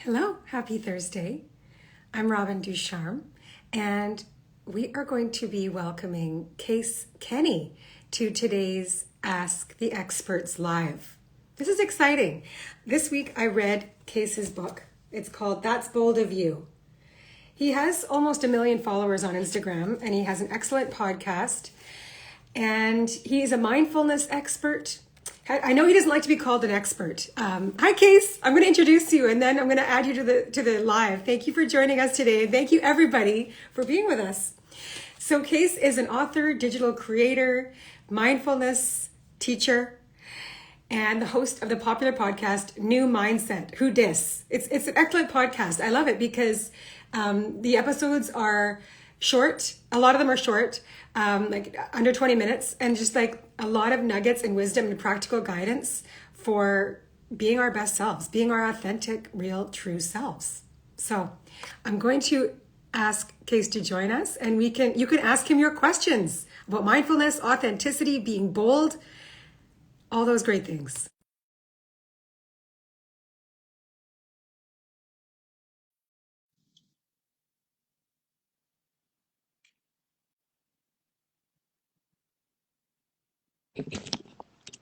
Hello, happy Thursday. I'm Robin Ducharme, and we are going to be welcoming Case Kenny to today's Ask the Experts Live. This is exciting. This week I read Case's book. It's called That's Bold of You. He has almost 1 million followers on Instagram, and he has an excellent podcast. And he's a mindfulness expert. I know he doesn't like to be called an expert. Hi, Case. I'm going to introduce you, and then I'm going to add you to the live. Thank you for joining us today, and thank you everybody for being with us. So, Case is an author, digital creator, mindfulness teacher, and the host of the popular podcast New Mindset. Who dis? It's an excellent podcast. I love it because the episodes are short. A lot of them are short, like under 20 minutes, and just like a lot of nuggets and wisdom and practical guidance for being our best selves, being our authentic, real, true selves. So I'm going to ask Case to join us, and you can ask him your questions about mindfulness, authenticity, being bold, all those great things.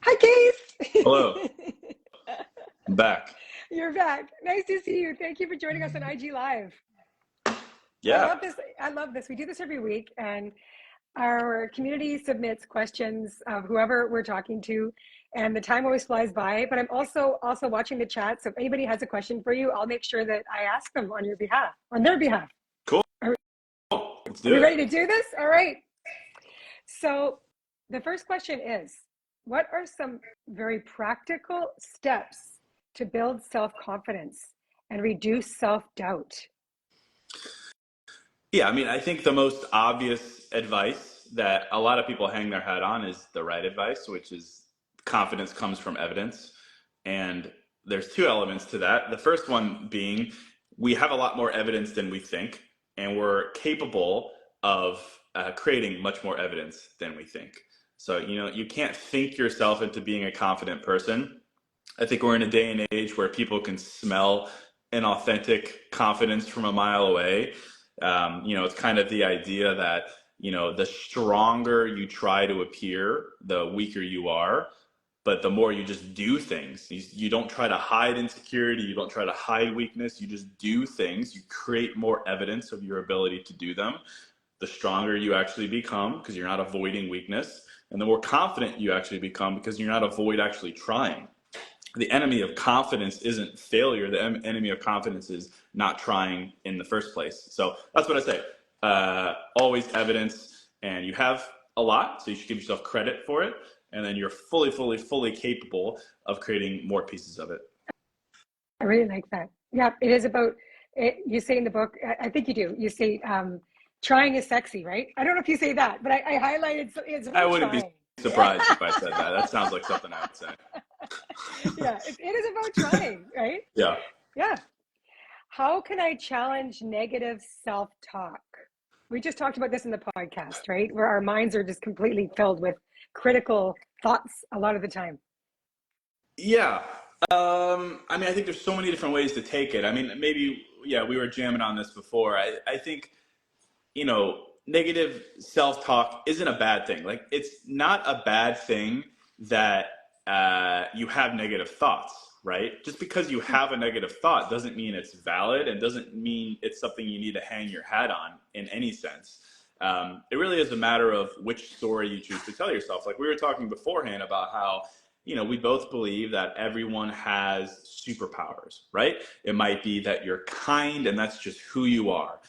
Hi, Hello, Case. I'm back. You're back. Nice to see you. Thank you for joining us on IG Live. I Yeah, love this. I love this. We do this every week, and our community submits questions of whoever we're talking to, and the time always flies by. But I'm also watching the chat. So if anybody has a question for you, I'll make sure that I ask them on your behalf, on their behalf. cool. Are, Let's are do we it. ready to do this? All right. So the first question is, what are some very practical steps to build self-confidence and reduce self-doubt? Yeah, I mean, I think the most obvious advice that a lot of people hang their hat on is the right advice, which is confidence comes from evidence. And there's two elements to that. The first one being we have a lot more evidence than we think, and we're capable of creating much more evidence than we think. So, you can't think yourself into being a confident person. I think we're in a day and age where people can smell an authentic confidence from a mile away. It's kind of the idea that, the stronger you try to appear, the weaker you are. But the more you just do things, you don't try to hide insecurity, you don't try to hide weakness, you just do things, you create more evidence of your ability to do them. The stronger you actually become because you're not avoiding weakness, and the more confident you actually become because you're not avoid actually trying. The enemy of confidence isn't failure. The enemy of confidence is not trying in the first place. So that's what I say. Always evidence, and you have a lot, so you should give yourself credit for it. And then you're fully, fully, fully capable of creating more pieces of it. I really like that. Yeah, it is about it. You say in the book, I think you do. You say trying is sexy, right? I don't know if you say that, but I highlighted it's I about wouldn't be trying. surprised if I said that. That sounds like something I would say. Yeah, it is about trying, right? Yeah. Yeah. How can I challenge negative self-talk? We just talked about this in the podcast, right? Where our minds are just completely filled with critical thoughts a lot of the time. Yeah. I mean, I think there's so many different ways to take it. I mean, maybe, yeah, we were jamming on this before. I think, negative self-talk isn't a bad thing. Like, it's not a bad thing that you have negative thoughts, right? Just because you have a negative thought doesn't mean it's valid and doesn't mean it's something you need to hang your hat on in any sense. It really is a matter of which story you choose to tell yourself. Like we were talking beforehand about how, we both believe that everyone has superpowers, right? It might be that you're kind and that's just who you are.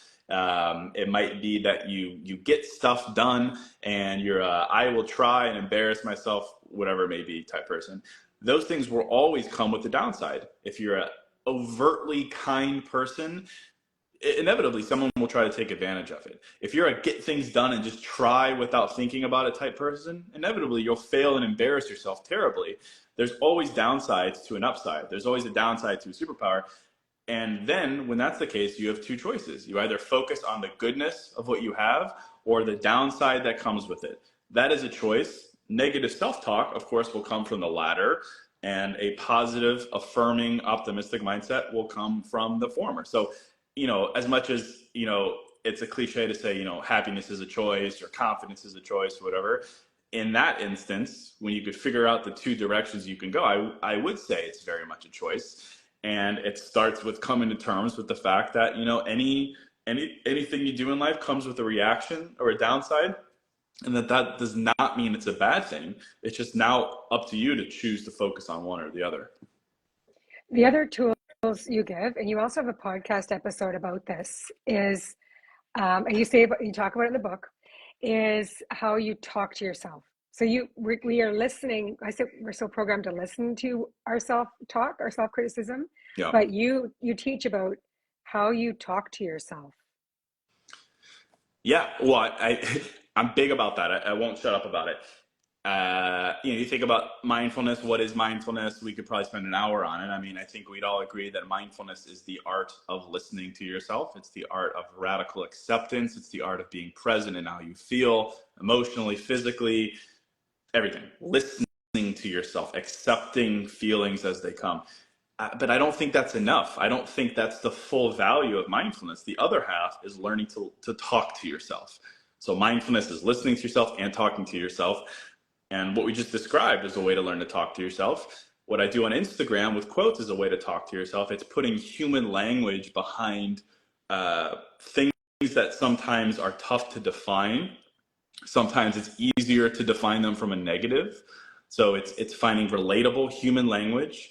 It might be that you get stuff done and you're I will try and embarrass myself, whatever it may be type person. Those things will always come with the downside. If you're an overtly kind person, inevitably someone will try to take advantage of it. If you're a get things done and just try without thinking about it type person, inevitably you'll fail and embarrass yourself terribly. There's always downsides to an upside. There's always a downside to a superpower. And then when that's the case, you have two choices. You either focus on the goodness of what you have or the downside that comes with it. That is a choice. Negative self-talk, of course, will come from the latter. And a positive, affirming, optimistic mindset will come from the former. So, as much as, it's a cliche to say, happiness is a choice or confidence is a choice, whatever. In that instance, when you could figure out the two directions you can go, I would say it's very much a choice. And it starts with coming to terms with the fact that, anything you do in life comes with a reaction or a downside, and that does not mean it's a bad thing. It's just now up to you to choose to focus on one or the other. The other tools you give, and you also have a podcast episode about this, is, and you talk about it in the book, is how you talk to yourself. So we are listening. I said we're so programmed to listen to our self-talk, our self-criticism, Yeah. but you teach about how you talk to yourself. Yeah, well, I'm big about that. I won't shut up about it. You think about mindfulness. What is mindfulness? We could probably spend an hour on it. I mean, I think we'd all agree that mindfulness is the art of listening to yourself. It's the art of radical acceptance. It's the art of being present in how you feel emotionally, physically, everything. Listening to yourself, accepting feelings as they come. But I don't think that's enough. I don't think that's the full value of mindfulness. The other half is learning to talk to yourself. So mindfulness is listening to yourself and talking to yourself. And what we just described is a way to learn to talk to yourself. What I do on Instagram with quotes is a way to talk to yourself. It's putting human language behind things that sometimes are tough to define. Sometimes it's easier to define them from a negative. So it's finding relatable human language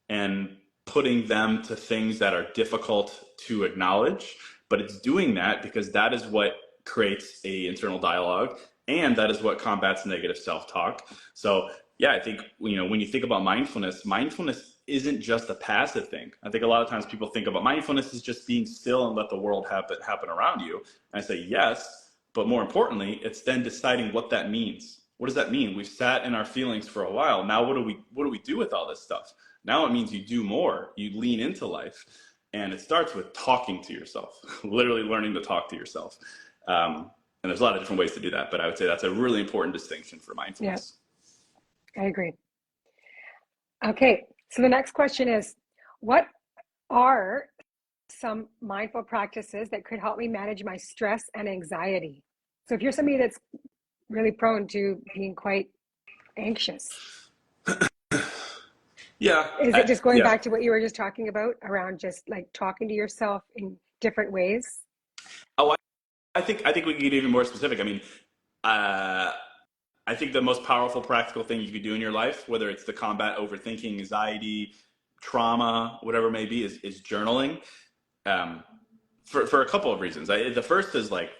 and putting them to things that are difficult to acknowledge. But it's doing that because that is what creates a internal dialogue, and that is what combats negative self-talk. So yeah, I think, when you think about mindfulness isn't just a passive thing. I think a lot of times people think about mindfulness as just being still and let the world happen around you. And I say yes, but more importantly, it's then deciding what that means. What does that mean? We've sat in our feelings for a while. Now what do we do with all this stuff? Now it means you do more. You lean into life. And it starts with talking to yourself, literally learning to talk to yourself. And there's a lot of different ways to do that, but I would say that's a really important distinction for mindfulness. Yeah, I agree. Okay, so the next question is, what are some mindful practices that could help me manage my stress and anxiety? So if you're somebody that's really prone to being quite anxious, Yeah. is it just going back to what you were just talking about around just like talking to yourself in different ways? Oh, I think we can get even more specific. I mean, I think the most powerful practical thing you could do in your life, whether it's to combat overthinking, anxiety, trauma, whatever it may be, is journaling. For a couple of reasons. The first is like,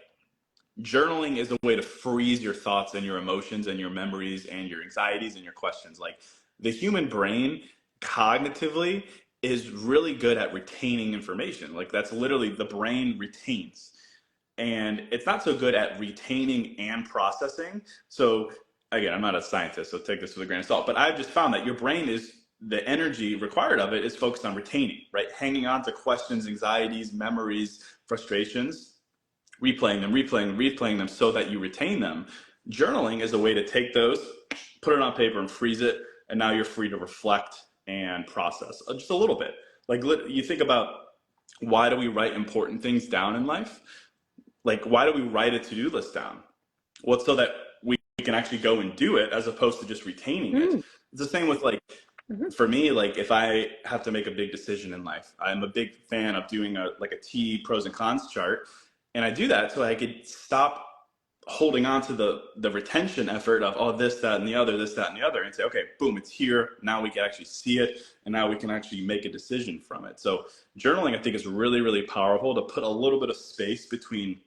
journaling is a way to freeze your thoughts and your emotions and your memories and your anxieties and your questions. Like, the human brain cognitively is really good at retaining information. Like, that's literally, the brain retains. And it's not so good at retaining and processing. So again, I'm not a scientist, so take this with a grain of salt, but I've just found that your brain the energy required of it is focused on retaining, right? Hanging on to questions, anxieties, memories, frustrations, replaying them so that you retain them. Journaling is a way to take those, put it on paper and freeze it, and now you're free to reflect and process just a little bit. Like, you think about, why do we write important things down in life? Like, why do we write a to-do list down? Well, it's so that we can actually go and do it, as opposed to just retaining it. It's the same with, like, for me, like, if I have to make a big decision in life, I'm a big fan of doing a T pros and cons chart. And I do that so I could stop holding on to the retention effort of, oh, this, that, and the other, and say, okay, boom, it's here. Now we can actually see it. And now we can actually make a decision from it. So journaling, I think, is really, really powerful to put a little bit of space between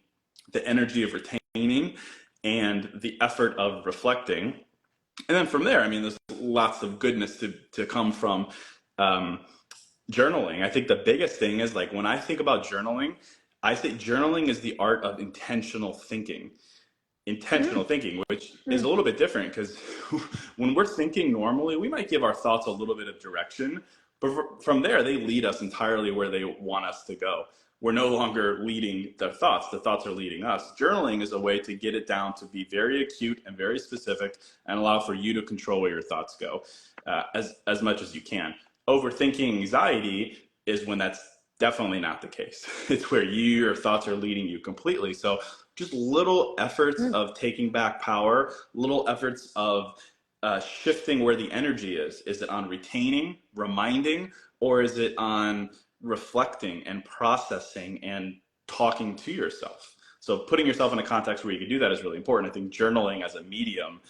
the energy of retaining and the effort of reflecting. And then from there, I mean, there's lots of goodness to come from journaling. I think the biggest thing is, like, when I think about journaling, I say journaling is the art of intentional thinking. Thinking, which is a little bit different, because when we're thinking normally, we might give our thoughts a little bit of direction, but from there, they lead us entirely where they want us to go. we're no longer leading the thoughts. The thoughts are leading us. Journaling is a way to get it down to be very acute and very specific and allow for you to control where your thoughts go as much as you can. Overthinking anxiety is when that's definitely not the case. It's where your thoughts are leading you completely. So just little efforts of taking back power, little efforts of shifting where the energy is. Is it on retaining, reminding, or is it on reflecting and processing and talking to yourself? So putting yourself in a context where you can do that is really important. I think journaling as a medium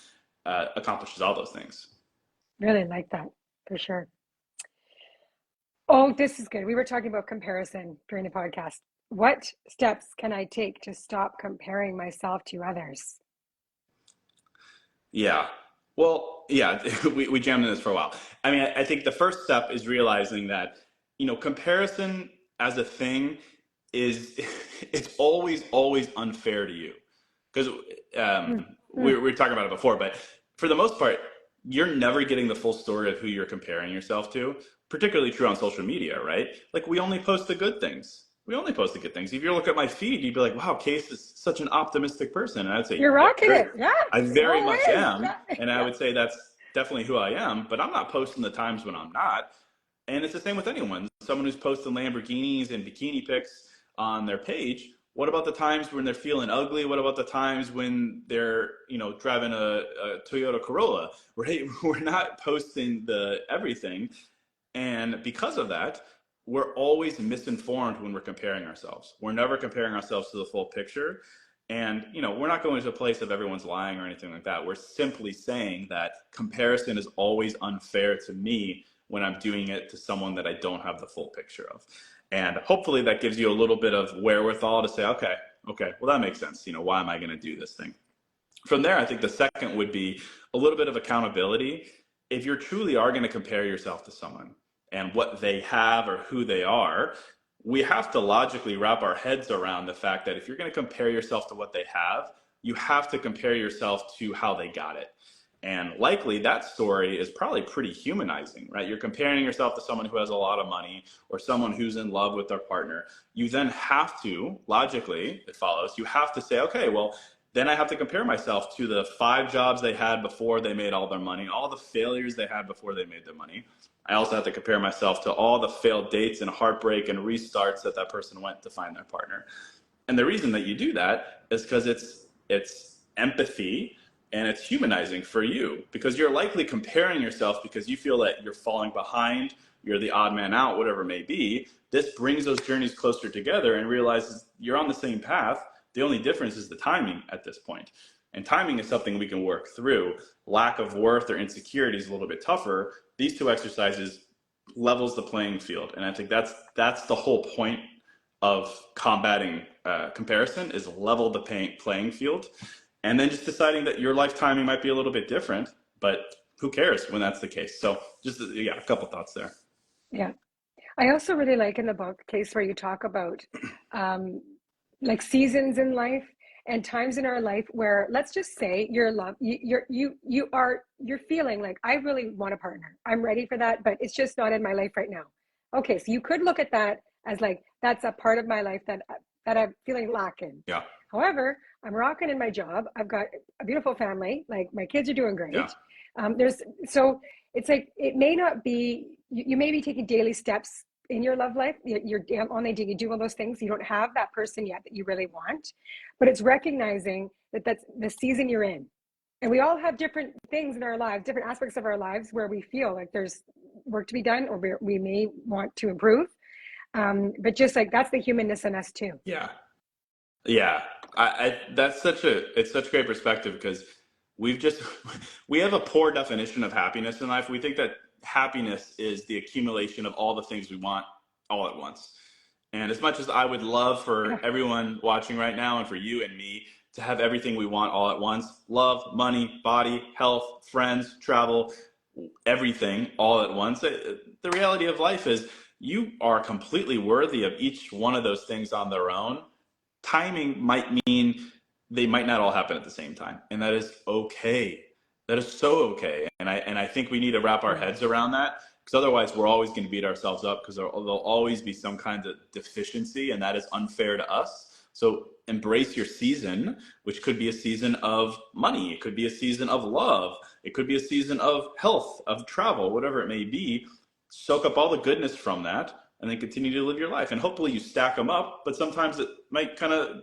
accomplishes all those things. Really like that, for sure. Oh, this is good. We were talking about comparison during the podcast. What steps can I take to stop comparing myself to others? Yeah. Well, yeah, we jammed in this for a while. I mean, I think the first step is realizing that, comparison as a thing is, it's always unfair to you. Because we were talking about it before, but for the most part, you're never getting the full story of who you're comparing yourself to, particularly true on social media, right? Like, we only post the good things. We only post the good things. If you look at my feed, you'd be like, wow, Case is such an optimistic person. And I'd say, You're yeah, rocking it. Yeah, I very much always. am. Yeah. And I would say that's definitely who I am, but I'm not posting the times when I'm not. And it's the same with anyone. Someone who's posting Lamborghinis and bikini pics on their page. What about the times when they're feeling ugly? What about the times when they're, driving a Toyota Corolla? Right? We're not posting the everything. And because of that, we're always misinformed when we're comparing ourselves. We're never comparing ourselves to the full picture. And, we're not going to a place of everyone's lying or anything like that. We're simply saying that comparison is always unfair to me when I'm doing it to someone that I don't have the full picture of. And hopefully that gives you a little bit of wherewithal to say, okay, well, that makes sense. Why am I going to do this thing? From there, I think the second would be a little bit of accountability. If you truly are going to compare yourself to someone and what they have or who they are, we have to logically wrap our heads around the fact that if you're going to compare yourself to what they have, you have to compare yourself to how they got it. And likely that story is probably pretty humanizing, right? You're comparing yourself to someone who has a lot of money or someone who's in love with their partner. You then have to, logically, it follows, you have to say, okay, well, then I have to compare myself to the 5 jobs they had before they made all their money, all the failures they had before they made their money. I also have to compare myself to all the failed dates and heartbreak and restarts that person went to find their partner. And the reason that you do that is because it's empathy and it's humanizing for you, because you're likely comparing yourself because you feel that you're falling behind, you're the odd man out, whatever it may be. This brings those journeys closer together and realizes you're on the same path. The only difference is the timing at this point. And timing is something we can work through. Lack of worth or insecurity is a little bit tougher. These 2 exercises levels the playing field. And I think that's the whole point of combating comparison, is level the playing field. And then just deciding that your life timing might be a little bit different, but who cares when that's the case? So just, a couple thoughts there. Yeah. I also really like in the book, Case, where you talk about like seasons in life and times in our life where, let's just say you're feeling like, I really want a partner. I'm ready for that, but it's just not in my life right now. Okay. So you could look at that as like, that's a part of my life that I'm feeling lacking. Yeah. However, I'm rocking in my job. I've got a beautiful family. Like, my kids are doing great. Yeah. So it's like, it may not be, you may be taking daily steps in your love life. You're on the day, you do all those things. You don't have that person yet that you really want, but it's recognizing that that's the season you're in. And we all have different things in our lives, different aspects of our lives where we feel like there's work to be done, or we may want to improve. But just like, that's the humanness in us too. Yeah. That's it's such great perspective, because we have a poor definition of happiness in life. We think that happiness is the accumulation of all the things we want all at once. And as much as I would love for everyone watching right now and for you and me to have everything we want all at once, love, money, body, health, friends, travel, everything all at once, the reality of life is you are completely worthy of each one of those things on their own. Timing might mean they might not all happen at the same time, and that is okay. That is so okay. And I think we need to wrap our heads around that, because otherwise we're always going to beat ourselves up because there'll always be some kind of deficiency, and that is unfair to us. So embrace your season, which could be a season of money, it could be a season of love, it could be a season of health, of travel, whatever it may be. Soak up all the goodness from that, and then continue to live your life. And hopefully you stack them up, but sometimes it might kind of,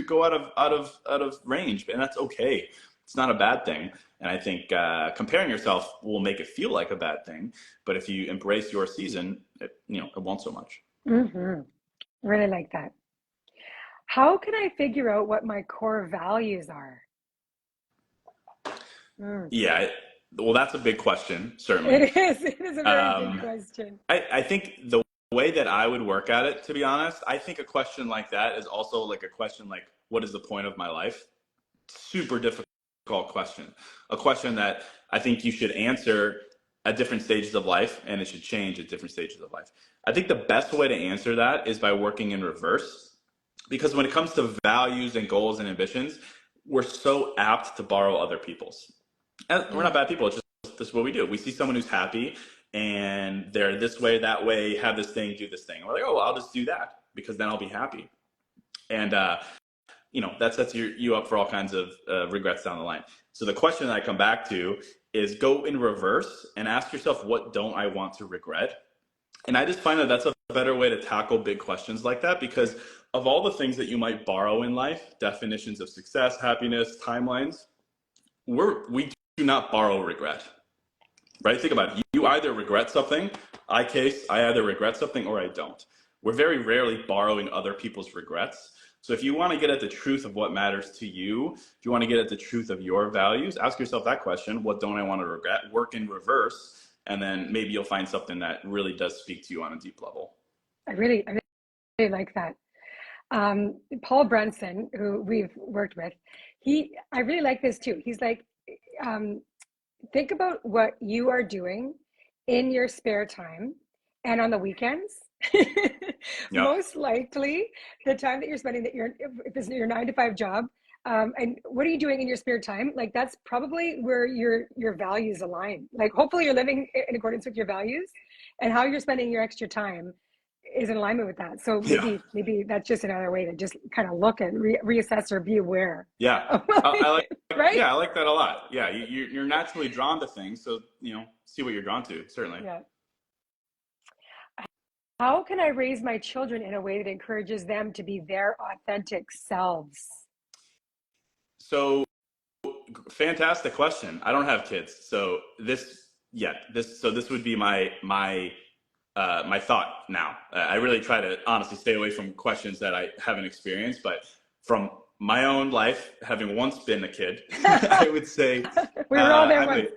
go out of range, and that's okay. It's not a bad thing. And I think comparing yourself will make it feel like a bad thing. But if you embrace your season, it won't so much. Mm-hmm. Really like that. How can I figure out what my core values are? Mm. Yeah. Well, that's a big question, certainly. It is. It is a very big Um, question. I think the way that I would work at it, to be honest, I think a question like that is also like a question like, what is the point of my life? Super difficult question. A question that I think you should answer at different stages of life, and it should change at different stages of life. I think the best way to answer that is by working in reverse, because when it comes to values and goals and ambitions, we're so apt to borrow other people's. And we're not Mm. bad people. It's just this is what we do. We see someone who's happy and they're this way, that way, have this thing, do this thing. And we're like, oh, well, I'll just do that because then I'll be happy. And that sets you up for all kinds of regrets down the line. So the question that I come back to is go in reverse and ask yourself, what don't I want to regret? And I just find that that's a better way to tackle big questions like that, because of all the things that you might borrow in life, definitions of success, happiness, timelines, we do not borrow regret, right? Think about it. You either regret something. I either regret something or I don't. We're very rarely borrowing other people's regrets. So if you want to get at the truth of what matters to you, if you want to get at the truth of your values, ask yourself that question: what don't I want to regret? Work in reverse, and then maybe you'll find something that really does speak to you on a deep level. I really like that. Paul Brunson, who we've worked with, I really like this too. He's like, um, think about what you are doing in your spare time and on the weekends. Yeah. Most likely, the time that you're spending if it's your 9 to 5 job, and what are you doing in your spare time? Like that's probably where your values align. Like hopefully you're living in accordance with your values, and how you're spending your extra time is in alignment with that. So Yeah. maybe that's just another way to just kind of look and reassess or be aware. Yeah. I like. Right? Yeah, I like that a lot. Yeah, you're naturally drawn to things, so see what you're drawn to. Certainly. Yeah. How can I raise my children in a way that encourages them to be their authentic selves? So fantastic question. I don't have kids, so this would be my thought now. I really try to honestly stay away from questions that I haven't experienced, but from my own life, having once been a kid, I would say We were all there once.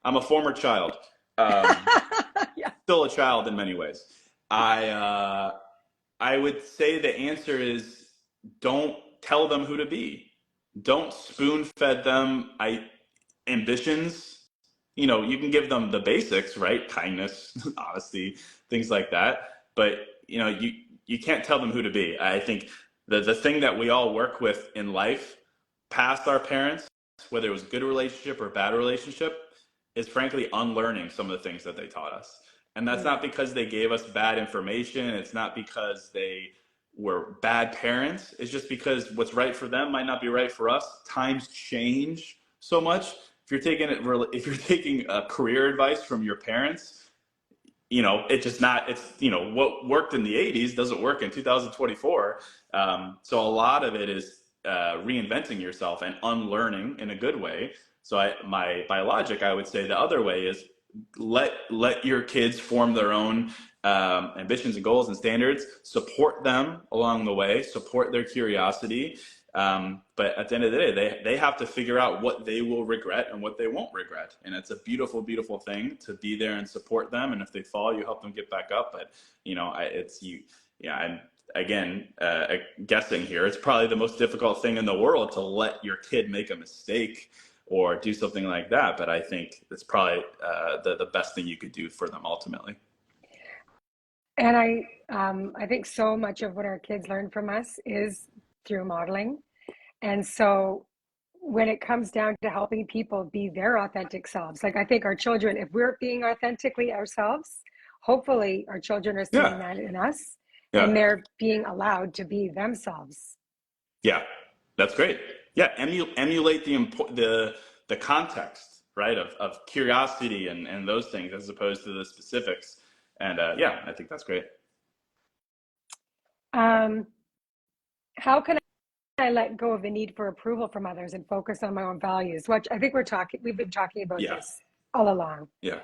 I'm a former child, Yeah. still a child in many ways. I would say the answer is don't tell them who to be. Don't spoon fed them ambitions. You can give them the basics, right? Kindness, honesty, things like that. But you can't tell them who to be. I think the thing that we all work with in life, past our parents, whether it was a good relationship or bad relationship, is frankly unlearning some of the things that they taught us. And that's not because they gave us bad information. It's not because they were bad parents. It's just because what's right for them might not be right for us. Times change so much. If you're taking career advice from your parents, it's just not. It's what worked in the '80s doesn't work in 2024. So a lot of it is reinventing yourself and unlearning in a good way. So by logic, I would say the other way is let your kids form their own ambitions and goals and standards. Support them along the way. Support their curiosity. But at the end of the day, they have to figure out what they will regret and what they won't regret. And it's a beautiful, beautiful thing to be there and support them. And if they fall, you help them get back up. But it's you. Yeah, I'm again guessing here. It's probably the most difficult thing in the world to let your kid make a mistake or do something like that. But I think it's probably the best thing you could do for them ultimately. And I think so much of what our kids learn from us is through modeling. And so when it comes down to helping people be their authentic selves. Like I think our children, if we're being authentically ourselves, hopefully our children are seeing Yeah. that in us and Yeah. they're being allowed to be themselves. Yeah. That's great. Yeah. Emulate the context, right? Of curiosity and those things as opposed to the specifics. And yeah, I think that's great. Um, how can I let go of the need for approval from others and focus on my own values? Which I think we've been talking about Yeah. this all along. Yeah.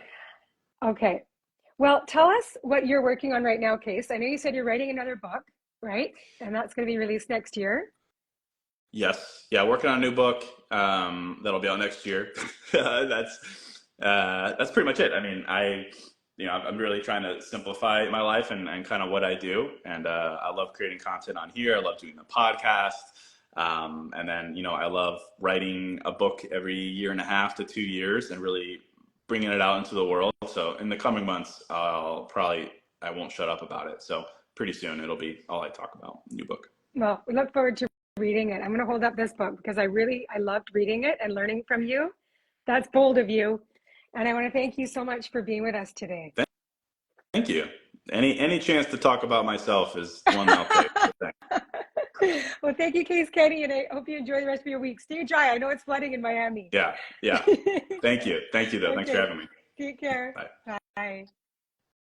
Okay. Well, tell us what you're working on right now, Case. I know you said you're writing another book, right? And that's going to be released next year. Yes. Yeah. Working on a new book that'll be out next year. That's pretty much it. I mean, I'm really trying to simplify my life and kind of what I do. And I love creating content on here. I love doing the podcast. And then, I love writing a book every year and a half to 2 years and really bringing it out into the world. So in the coming months, I won't shut up about it. So pretty soon it'll be all I talk about, new book. Well, we look forward to reading it. I'm going to hold up this book because I loved reading it and learning from you. That's bold of you. And I want to thank you so much for being with us today. Thank you. Any chance to talk about myself is one that I'll take. So Well, thank you, Case Kenny, and I hope you enjoy the rest of your week. Stay dry. I know it's flooding in Miami. yeah. Thank you. Thank you, though. Thanks for Okay. having me. Take care. Bye. Bye.